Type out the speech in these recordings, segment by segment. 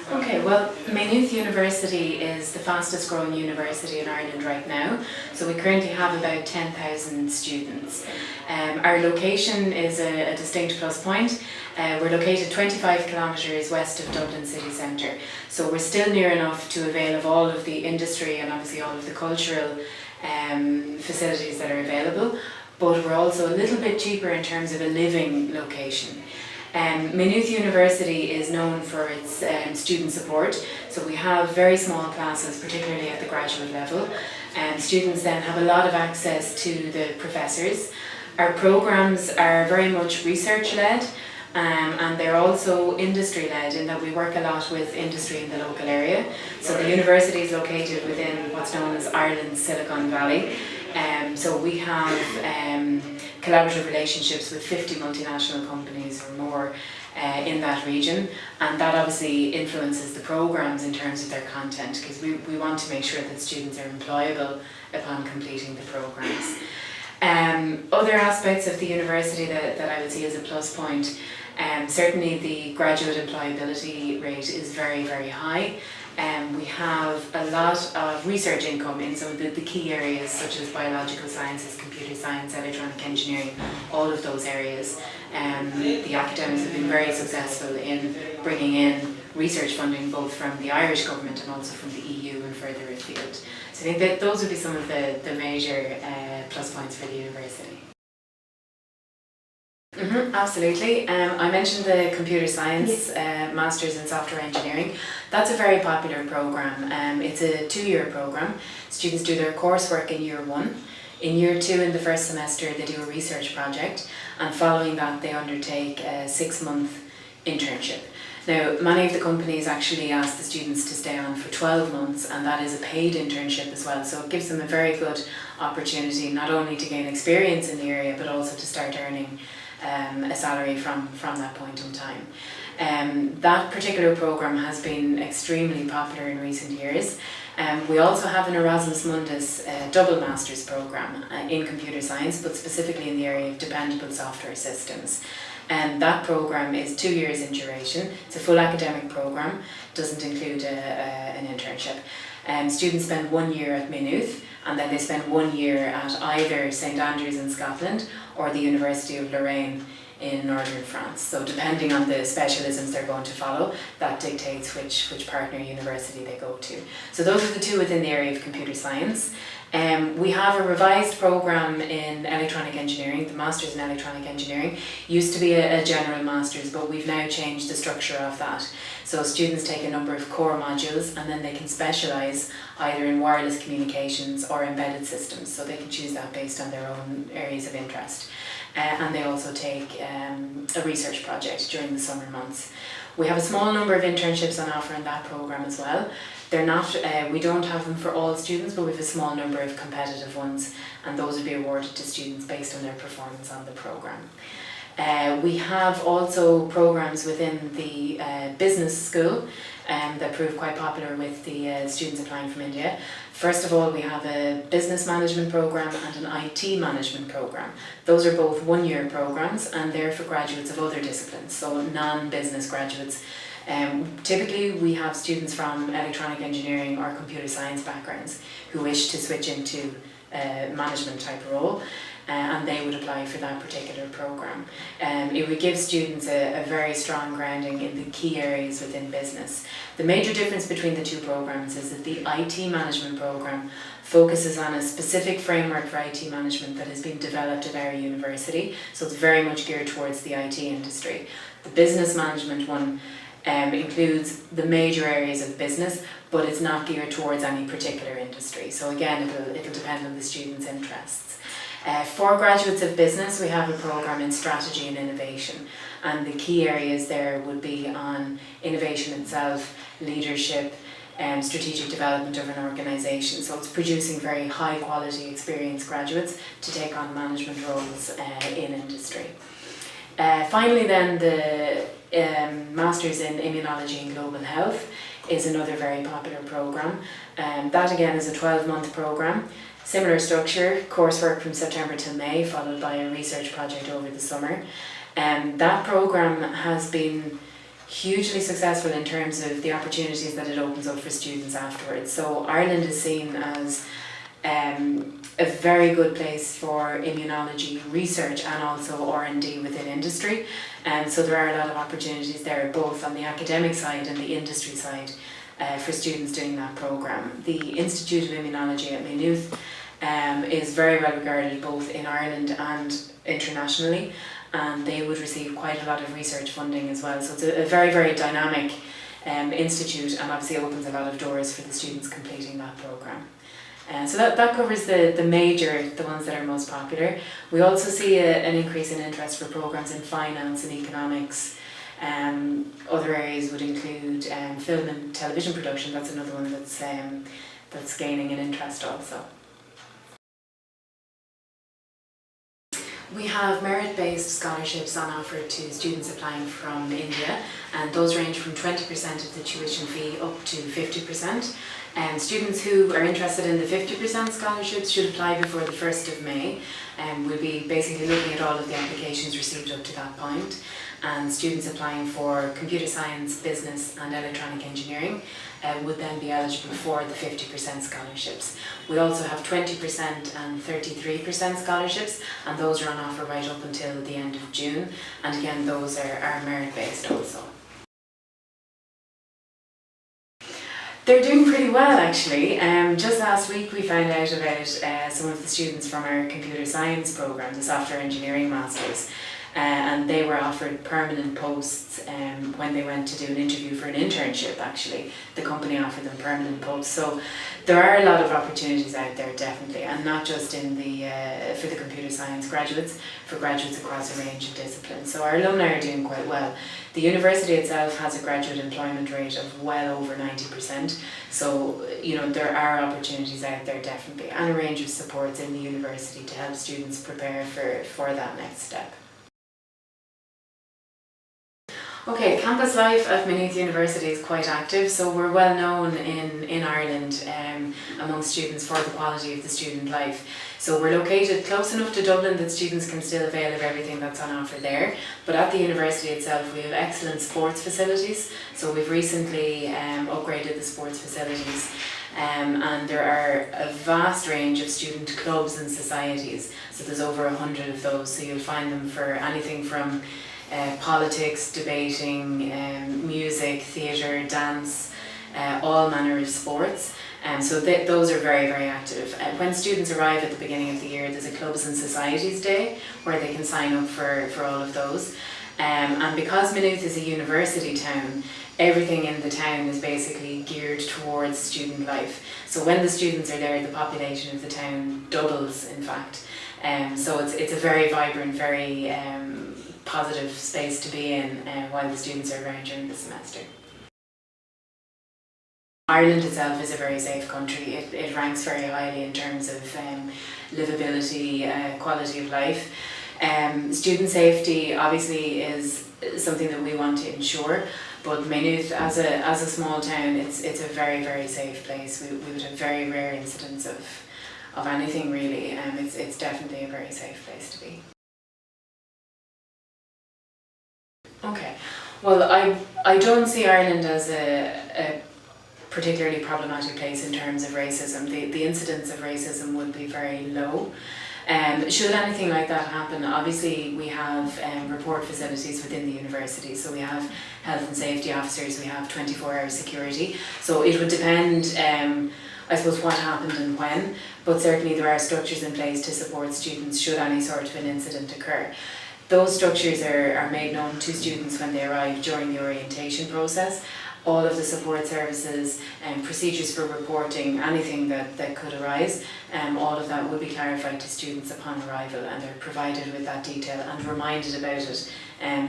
Okay, well, Maynooth University is the fastest growing university in Ireland right now. So we currently have about 10,000 students. Our location is a distinct plus point. We're located 25 kilometres west of Dublin city centre. So we're still near enough to avail of all of the industry and obviously all of the cultural facilities that are available. But we're also a little bit cheaper in terms of a living location. Maynooth University is known for its student support, so we have very small classes, particularly at the graduate level, and students then have a lot of access to the professors. Our programmes are very much research-led, and they're also industry-led in that we work a lot with industry in the local area. So the university is located within what's known as Ireland's Silicon Valley. So we have collaborative relationships with 50 multinational companies or more in that region, and that obviously influences the programmes in terms of their content, because we want to make sure that students are employable upon completing the programmes. Other aspects of the university that I would see as a plus point, certainly the graduate employability rate is very, very high. We have a lot of research income in some of the key areas such as biological sciences, computer science, electronic engineering, all of those areas. The academics have been very successful in bringing in research funding both from the Irish government and also from the EU and further afield. So I think that those would be some of the major plus points for the university. Absolutely. I mentioned the computer science Masters in Software Engineering. That's a very popular programme. It's a 2-year programme. Students do their coursework in year 1. In year 2, in the first semester, they do a research project, and following that they undertake a 6-month internship. Now, many of the companies actually ask the students to stay on for 12 months, and that is a paid internship as well. So it gives them a very good opportunity not only to gain experience in the area, but also to start earning a salary from that point in time. That particular programme has been extremely popular in recent years. We also have an Erasmus Mundus double masters programme in computer science, but specifically in the area of dependable software systems. That programme is 2 years in duration. It's a full academic programme, doesn't include an internship. Students spend 1 year at Maynooth, and then they spend 1 year at either St Andrews in Scotland or the University of Lorraine in northern France. So depending on the specialisms they're going to follow, that dictates which partner university they go to. So those are the two within the area of computer science. We have a revised programme in electronic engineering. The Masters in Electronic Engineering used to be a general Masters, but we've now changed the structure of that. So students take a number of core modules and then they can specialise either in wireless communications or embedded systems. So they can choose that based on their own areas of interest. And they also take a research project during the summer months. We have a small number of internships on offer in that programme as well. They're not, we don't have them for all students, but we have a small number of competitive ones, and those would be awarded to students based on their performance on the programme. We have also programmes within the business school that prove quite popular with the students applying from India. First of all, we have a business management programme and an IT management programme. Those are both 1-year programmes, and they're for graduates of other disciplines, so non-business graduates. Typically we have students from electronic engineering or computer science backgrounds who wish to switch into a management type role, and they would apply for that particular programme. It would give students a very strong grounding in the key areas within business. The major difference between the two programmes is that the IT management programme focuses on a specific framework for IT management that has been developed at our university, so it's very much geared towards the IT industry. The business management one includes the major areas of business, but it's not geared towards any particular industry. So again, it'll depend on the students' interests. For graduates of business, we have a programme in strategy and innovation, and the key areas there would be on innovation itself, leadership, strategic development of an organisation. So it's producing very high quality experienced graduates to take on management roles in industry. Finally then, the Masters in Immunology and Global Health is another very popular programme. That again is a 12-month programme. Similar structure, coursework from September till May, followed by a research project over the summer. That programme has been hugely successful in terms of the opportunities that it opens up for students afterwards. So Ireland is seen as a very good place for immunology research and also R&D within industry. And so there are a lot of opportunities there, both on the academic side and the industry side, for students doing that programme. The Institute of Immunology at Maynooth is very well regarded both in Ireland and internationally, and they would receive quite a lot of research funding as well. So it's a very, very dynamic institute, and obviously opens a lot of doors for the students completing that programme. So that covers the ones that are most popular. We also see an increase in interest for programmes in finance and economics. Other areas would include film and television production. That's another one that's gaining an interest also. We have merit-based scholarships on offer to students applying from India, and those range from 20% of the tuition fee up to 50%. And students who are interested in the 50% scholarships should apply before the 1st of May. We'll be basically looking at all of the applications received up to that point. And students applying for computer science, business and electronic engineering would then be eligible for the 50% scholarships. We also have 20% and 33% scholarships, and those are on offer right up until the end of June. And again, those are merit-based also. They're doing pretty well actually. Just last week we found out about some of the students from our computer science programme, the software engineering masters, and they were offered permanent posts when they went to do an interview for an internship actually. The company offered them permanent posts. So there are a lot of opportunities out there definitely, and not just in for the computer science graduates, for graduates across a range of disciplines. So our alumni are doing quite well. The university itself has a graduate employment rate of well over 90%. So, there are opportunities out there definitely, and a range of supports in the university to help students prepare for that next step. Okay, campus life at Maynooth University is quite active, so we're well known in Ireland among students for the quality of the student life. So we're located close enough to Dublin that students can still avail of everything that's on offer there. But at the university itself we have excellent sports facilities. So we've recently upgraded the sports facilities, and there are a vast range of student clubs and societies. So there's over 100 of those, so you'll find them for anything from politics, debating, music, theatre, dance, all manner of sports. So those are very, very active. When students arrive at the beginning of the year, there's a Clubs and Societies Day where they can sign up for all of those. And because Maynooth is a university town, everything in the town is basically geared towards student life. So when the students are there, the population of the town doubles, in fact. So it's a very vibrant, very positive space to be in while the students are around during the semester. Ireland itself is a very safe country. It ranks very highly in terms of livability, quality of life. Student safety obviously is something that we want to ensure, but Maynooth as a small town, it's a very, very safe place. We would have very rare incidents of anything really. It's definitely a very safe place to be. Okay, well I don't see Ireland as a particularly problematic place in terms of racism. The incidence of racism would be very low. Should anything like that happen, obviously we have report facilities within the university. So we have health and safety officers, we have 24-hour security. So it would depend, I suppose, what happened and when, but certainly there are structures in place to support students should any sort of an incident occur. Those structures are made known to students when they arrive during the orientation process. All of the support services and procedures for reporting anything that could arise, all of that will be clarified to students upon arrival, and they're provided with that detail and reminded about it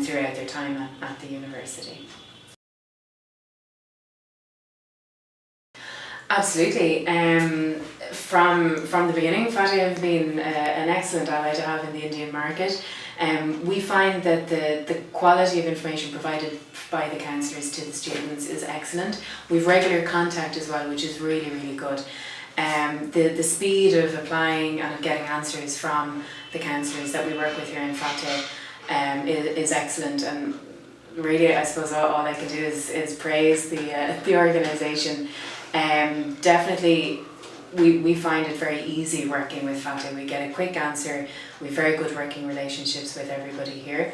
throughout their time at the university. Absolutely. From the beginning, FATI have been an excellent ally to have in the Indian market. We find that the quality of information provided by the counsellors to the students is excellent. We've regular contact as well, which is really, really good. The speed of applying and of getting answers from the counsellors that we work with here in FATI is excellent, and really, I suppose all I can do is praise the organisation. Definitely, we find it very easy working with FATE. We get a quick answer. We have very good working relationships with everybody here.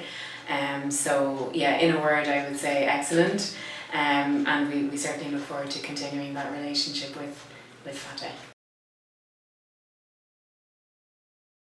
So yeah, in a word, I would say excellent. And we certainly look forward to continuing that relationship with FATE.